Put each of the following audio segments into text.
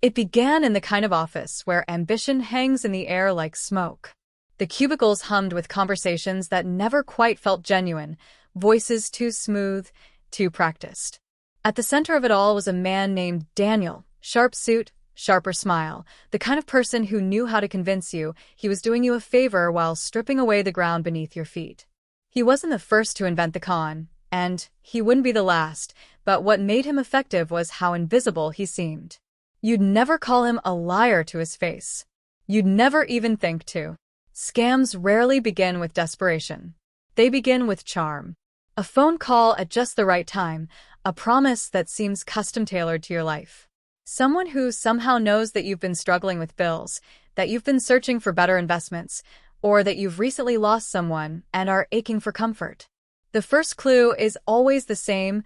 It began in the kind of office where ambition hangs in the air like smoke. The cubicles hummed with conversations that never quite felt genuine, voices too smooth, too practiced. At the center of it all was a man named Daniel, sharp suit, sharper smile, the kind of person who knew how to convince you he was doing you a favor while stripping away the ground beneath your feet. He wasn't the first to invent the con, and he wouldn't be the last, but what made him effective was how invisible he seemed. You'd never call him a liar to his face. You'd never even think to. Scams rarely begin with desperation. They begin with charm. A phone call at just the right time, a promise that seems custom-tailored to your life. Someone who somehow knows that you've been struggling with bills, that you've been searching for better investments, or that you've recently lost someone and are aching for comfort. The first clue is always the same: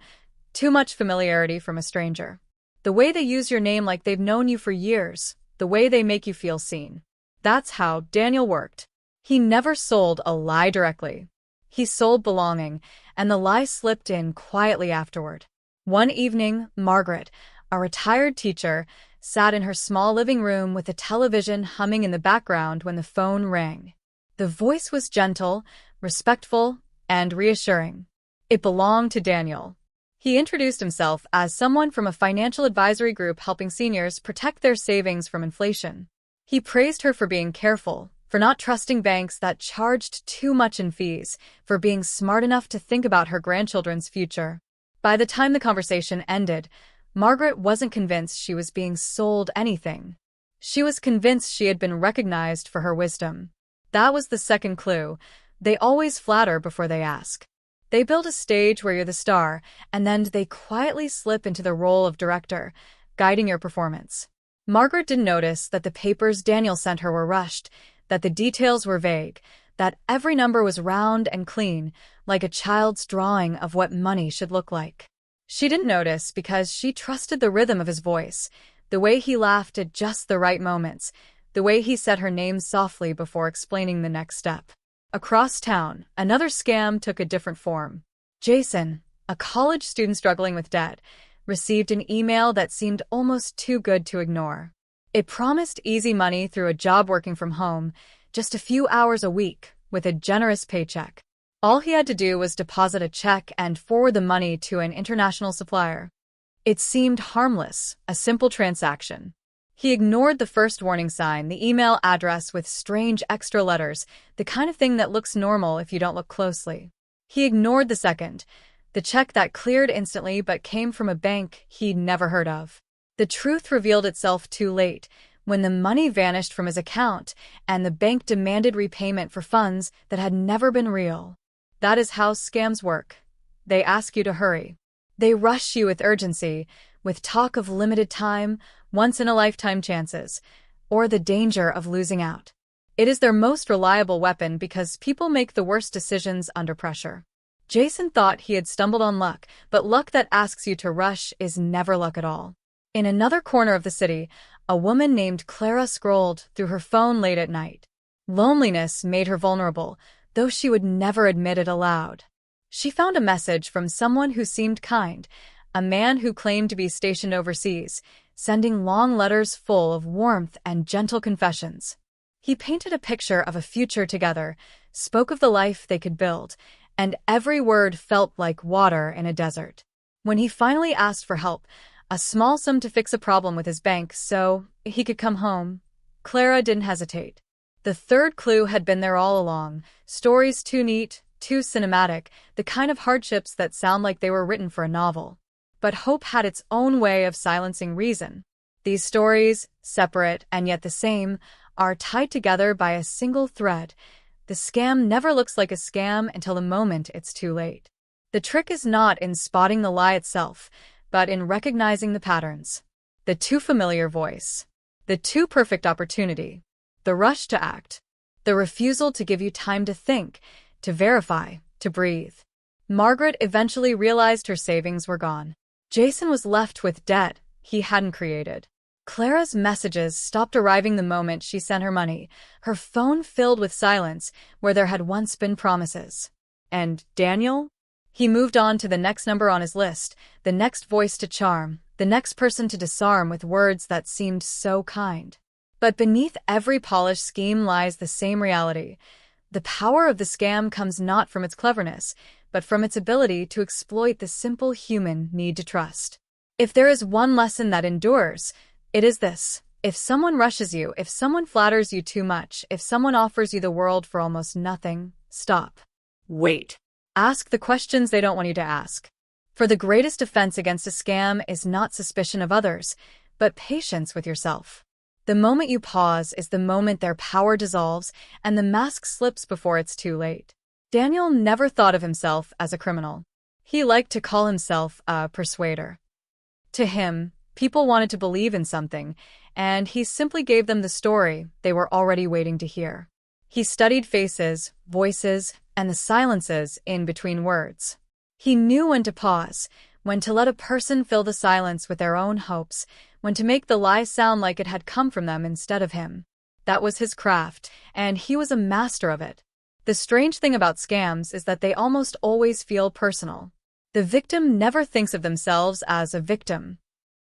too much familiarity from a stranger. The way they use your name like they've known you for years, the way they make you feel seen. That's how Daniel worked. He never sold a lie directly. He sold belonging, and the lie slipped in quietly afterward. One evening, Margaret, a retired teacher, sat in her small living room with the television humming in the background when the phone rang. The voice was gentle, respectful, and reassuring. It belonged to Daniel. He introduced himself as someone from a financial advisory group helping seniors protect their savings from inflation. He praised her for being careful, for not trusting banks that charged too much in fees, for being smart enough to think about her grandchildren's future. By the time the conversation ended, Margaret wasn't convinced she was being sold anything. She was convinced she had been recognized for her wisdom. That was the second clue. They always flatter before they ask. They build a stage where you're the star, and then they quietly slip into the role of director, guiding your performance. Margaret didn't notice that the papers Daniel sent her were rushed, that the details were vague, that every number was round and clean, like a child's drawing of what money should look like. She didn't notice because she trusted the rhythm of his voice, the way he laughed at just the right moments, the way he said her name softly before explaining the next step. Across town, another scam took a different form. Jason, a college student struggling with debt, received an email that seemed almost too good to ignore. It promised easy money through a job working from home, just a few hours a week, with a generous paycheck. All he had to do was deposit a check and forward the money to an international supplier. It seemed harmless, a simple transaction. He ignored the first warning sign, the email address with strange extra letters, the kind of thing that looks normal if you don't look closely. He ignored the second, the check that cleared instantly but came from a bank he'd never heard of. The truth revealed itself too late, when the money vanished from his account and the bank demanded repayment for funds that had never been real. That is how scams work. They ask you to hurry. They rush you with urgency, with talk of limited time, once-in-a-lifetime chances, or the danger of losing out. It is their most reliable weapon because people make the worst decisions under pressure. Jason thought he had stumbled on luck, but luck that asks you to rush is never luck at all. In another corner of the city, a woman named Clara scrolled through her phone late at night. Loneliness made her vulnerable, though she would never admit it aloud. She found a message from someone who seemed kind, a man who claimed to be stationed overseas, sending long letters full of warmth and gentle confessions. He painted a picture of a future together, spoke of the life they could build, and every word felt like water in a desert. When he finally asked for help, a small sum to fix a problem with his bank so he could come home, Clara didn't hesitate. The third clue had been there all along, stories too neat, too cinematic, the kind of hardships that sound like they were written for a novel. But hope had its own way of silencing reason. These stories, separate and yet the same, are tied together by a single thread. The scam never looks like a scam until the moment it's too late. The trick is not in spotting the lie itself, but in recognizing the patterns. The too familiar voice. The too perfect opportunity. The rush to act. The refusal to give you time to think, to verify, to breathe. Margaret eventually realized her savings were gone. Jason was left with debt he hadn't created. Clara's messages stopped arriving the moment she sent her money, her phone filled with silence where there had once been promises. And Daniel? He moved on to the next number on his list, the next voice to charm, the next person to disarm with words that seemed so kind. But beneath every polished scheme lies the same reality. The power of the scam comes not from its cleverness, but from its ability to exploit the simple human need to trust. If there is one lesson that endures, it is this. If someone rushes you, if someone flatters you too much, if someone offers you the world for almost nothing, stop. Wait. Ask the questions they don't want you to ask. For the greatest defense against a scam is not suspicion of others, but patience with yourself. The moment you pause is the moment their power dissolves and the mask slips before it's too late. Daniel never thought of himself as a criminal. He liked to call himself a persuader. To him, people wanted to believe in something, and he simply gave them the story they were already waiting to hear. He studied faces, voices, and the silences in between words. He knew when to pause, when to let a person fill the silence with their own hopes, when to make the lie sound like it had come from them instead of him. That was his craft, and he was a master of it. The strange thing about scams is that they almost always feel personal. The victim never thinks of themselves as a victim.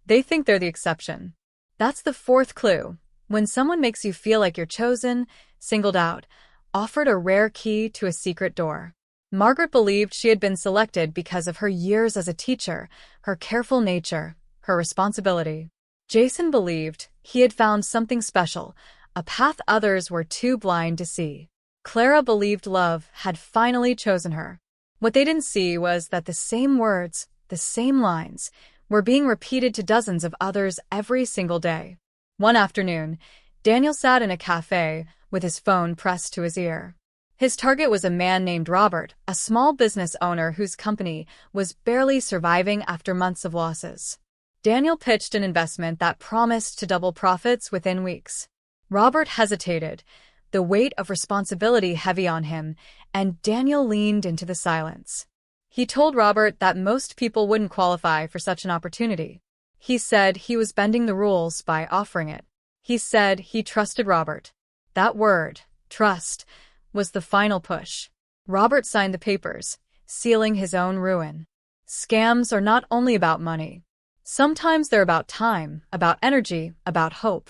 They think they're the exception. That's the fourth clue. When someone makes you feel like you're chosen, singled out, offered a rare key to a secret door. Margaret believed she had been selected because of her years as a teacher, her careful nature, her responsibility. Jason believed he had found something special, a path others were too blind to see. Clara believed love had finally chosen her. What they didn't see was that the same words, the same lines, were being repeated to dozens of others every single day. One afternoon, Daniel sat in a cafe with his phone pressed to his ear. His target was a man named Robert, a small business owner whose company was barely surviving after months of losses. Daniel pitched an investment that promised to double profits within weeks. Robert hesitated, the weight of responsibility heavy on him, and Daniel leaned into the silence. He told Robert that most people wouldn't qualify for such an opportunity. He said he was bending the rules by offering it. He said he trusted Robert. That word, trust, was the final push. Robert signed the papers, sealing his own ruin. Scams are not only about money. Sometimes they're about time, about energy, about hope.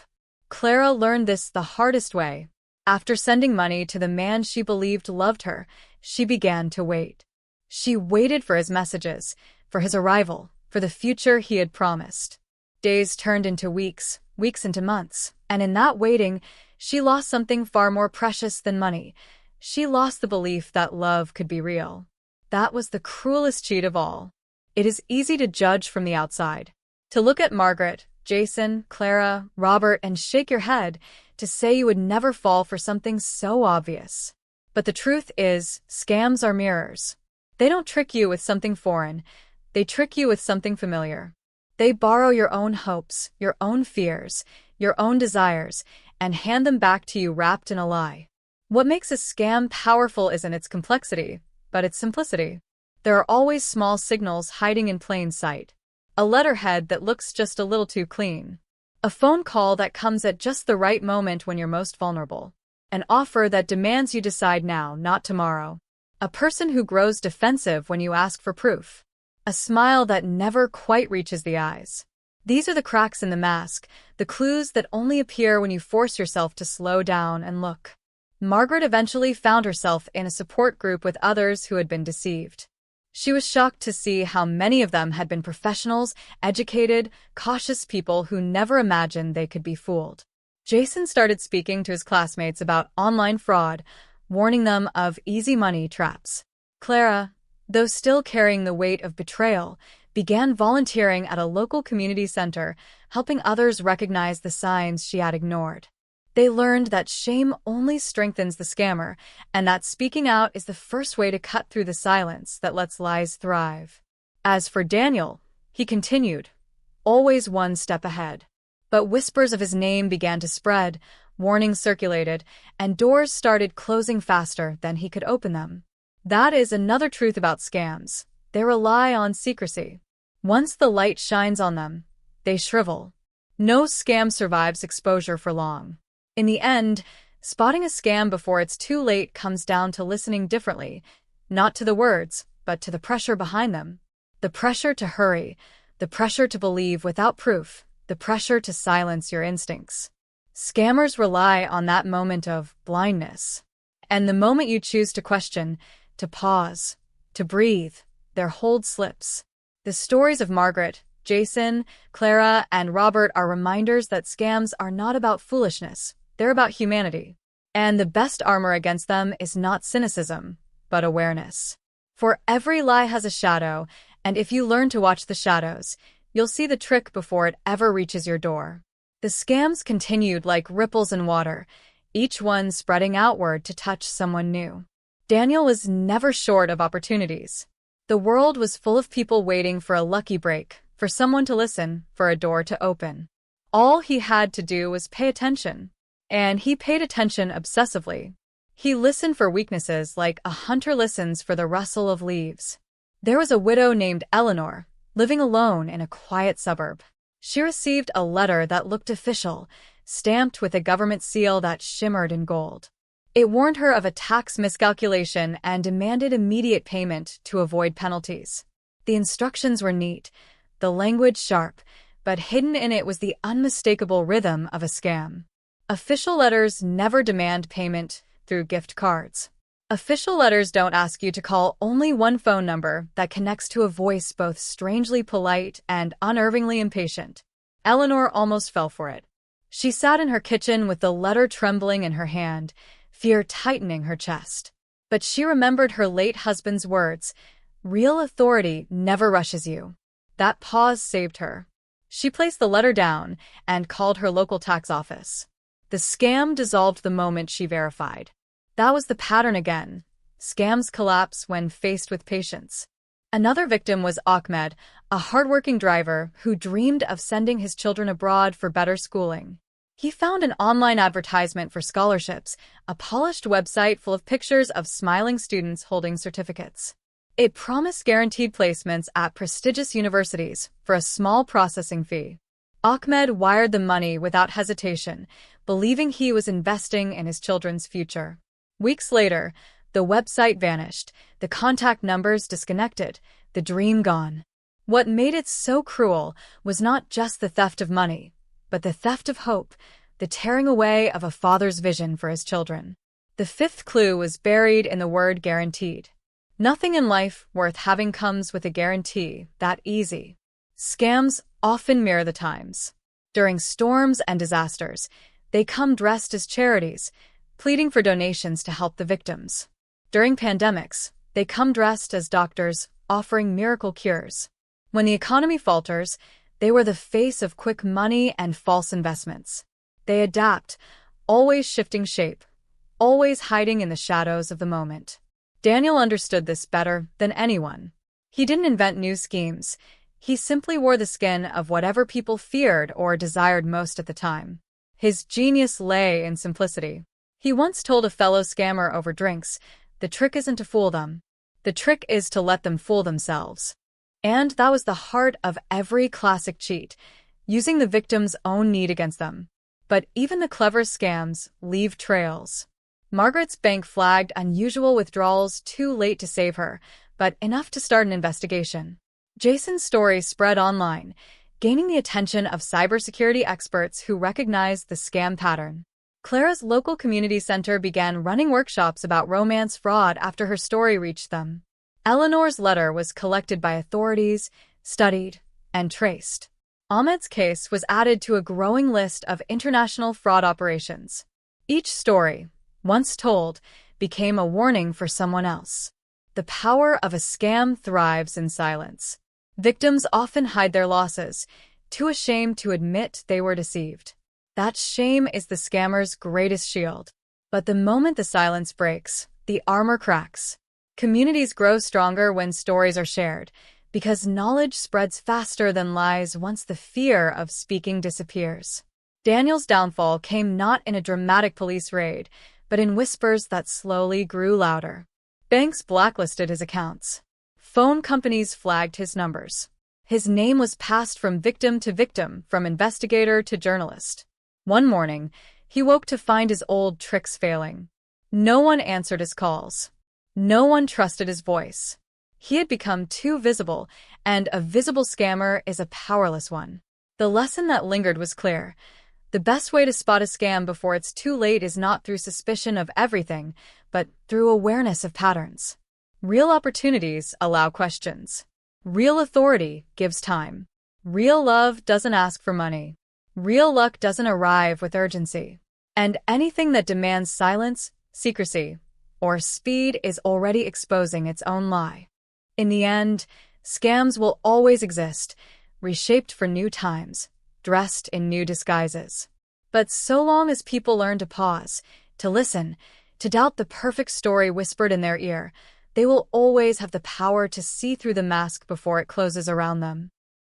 Clara learned this the hardest way. After sending money to the man she believed loved her, she began to wait. She waited for his messages, for his arrival, for the future he had promised. Days turned into weeks, weeks into months, and in that waiting, she lost something far more precious than money. She lost the belief that love could be real. That was the cruelest cheat of all. It is easy to judge from the outside. To look at Margaret, Jason, Clara, Robert, and shake your head, to say you would never fall for something so obvious. But the truth is, scams are mirrors. They don't trick you with something foreign. They trick you with something familiar. They borrow your own hopes, your own fears, your own desires, and hand them back to you wrapped in a lie. What makes a scam powerful isn't its complexity, but its simplicity. There are always small signals hiding in plain sight. A letterhead that looks just a little too clean. A phone call that comes at just the right moment when you're most vulnerable. An offer that demands you decide now, not tomorrow. A person who grows defensive when you ask for proof. A smile that never quite reaches the eyes. These are the cracks in the mask, the clues that only appear when you force yourself to slow down and look. Margaret eventually found herself in a support group with others who had been deceived. She was shocked to see how many of them had been professionals, educated, cautious people who never imagined they could be fooled. Jason started speaking to his classmates about online fraud, warning them of easy money traps. Clara, though still carrying the weight of betrayal, began volunteering at a local community center, helping others recognize the signs she had ignored. They learned that shame only strengthens the scammer, and that speaking out is the first way to cut through the silence that lets lies thrive. As for Daniel, he continued, always one step ahead. But whispers of his name began to spread, warnings circulated, and doors started closing faster than he could open them. That is another truth about scams. They rely on secrecy. Once the light shines on them, they shrivel. No scam survives exposure for long. In the end, spotting a scam before it's too late comes down to listening differently, not to the words, but to the pressure behind them. The pressure to hurry, the pressure to believe without proof, the pressure to silence your instincts. Scammers rely on that moment of blindness. And the moment you choose to question, to pause, to breathe, their hold slips. The stories of Margaret, Jason, Clara, and Robert are reminders that scams are not about foolishness, they're about humanity. And the best armor against them is not cynicism, but awareness. For every lie has a shadow, and if you learn to watch the shadows, you'll see the trick before it ever reaches your door. The scams continued like ripples in water, each one spreading outward to touch someone new. Daniel was never short of opportunities. The world was full of people waiting for a lucky break, for someone to listen, for a door to open. All he had to do was pay attention. And he paid attention obsessively. He listened for weaknesses like a hunter listens for the rustle of leaves. There was a widow named Eleanor, living alone in a quiet suburb. She received a letter that looked official, stamped with a government seal that shimmered in gold. It warned her of a tax miscalculation and demanded immediate payment to avoid penalties. The instructions were neat, the language sharp, but hidden in it was the unmistakable rhythm of a scam. Official letters never demand payment through gift cards. Official letters don't ask you to call only one phone number that connects to a voice both strangely polite and unnervingly impatient. Eleanor almost fell for it. She sat in her kitchen with the letter trembling in her hand, fear tightening her chest. But she remembered her late husband's words, "Real authority never rushes you." That pause saved her. She placed the letter down and called her local tax office. The scam dissolved the moment she verified. That was the pattern again. Scams collapse when faced with patience. Another victim was Ahmed, a hardworking driver who dreamed of sending his children abroad for better schooling. He found an online advertisement for scholarships, a polished website full of pictures of smiling students holding certificates. It promised guaranteed placements at prestigious universities for a small processing fee. Ahmed wired the money without hesitation, believing he was investing in his children's future. Weeks later, the website vanished, the contact numbers disconnected, the dream gone. What made it so cruel was not just the theft of money, but the theft of hope, the tearing away of a father's vision for his children. The fifth clue was buried in the word guaranteed. Nothing in life worth having comes with a guarantee that easy. Scams often mirror the times. During storms and disasters, they come dressed as charities, pleading for donations to help the victims. During pandemics, they come dressed as doctors, offering miracle cures. When the economy falters, they were the face of quick money and false investments. They adapt, always shifting shape, always hiding in the shadows of the moment. Daniel understood this better than anyone. He didn't invent new schemes. He simply wore the skin of whatever people feared or desired most at the time. His genius lay in simplicity. He once told a fellow scammer over drinks, "The trick isn't to fool them. The trick is to let them fool themselves." And that was the heart of every classic cheat, using the victim's own need against them. But even the clever scams leave trails. Margaret's bank flagged unusual withdrawals too late to save her, but enough to start an investigation. Jason's story spread online, gaining the attention of cybersecurity experts who recognized the scam pattern. Clara's local community center began running workshops about romance fraud after her story reached them. Eleanor's letter was collected by authorities, studied, and traced. Ahmed's case was added to a growing list of international fraud operations. Each story, once told, became a warning for someone else. The power of a scam thrives in silence. Victims often hide their losses, too ashamed to admit they were deceived. That shame is the scammer's greatest shield. But the moment the silence breaks, the armor cracks. Communities grow stronger when stories are shared, because knowledge spreads faster than lies once the fear of speaking disappears. Daniel's downfall came not in a dramatic police raid, but in whispers that slowly grew louder. Banks blacklisted his accounts. Phone companies flagged his numbers. His name was passed from victim to victim, from investigator to journalist. One morning, he woke to find his old tricks failing. No one answered his calls. No one trusted his voice. He had become too visible, and a visible scammer is a powerless one. The lesson that lingered was clear. The best way to spot a scam before it's too late is not through suspicion of everything, but through awareness of patterns. Real opportunities allow questions. Real authority gives time. Real love doesn't ask for money. Real luck doesn't arrive with urgency. And anything that demands silence, secrecy, or speed is already exposing its own lie. In the end, scams will always exist, reshaped for new times, dressed in new disguises. But so long as people learn to pause, to listen, to doubt the perfect story whispered in their ear, they will always have the power to see through the mask before it closes around them.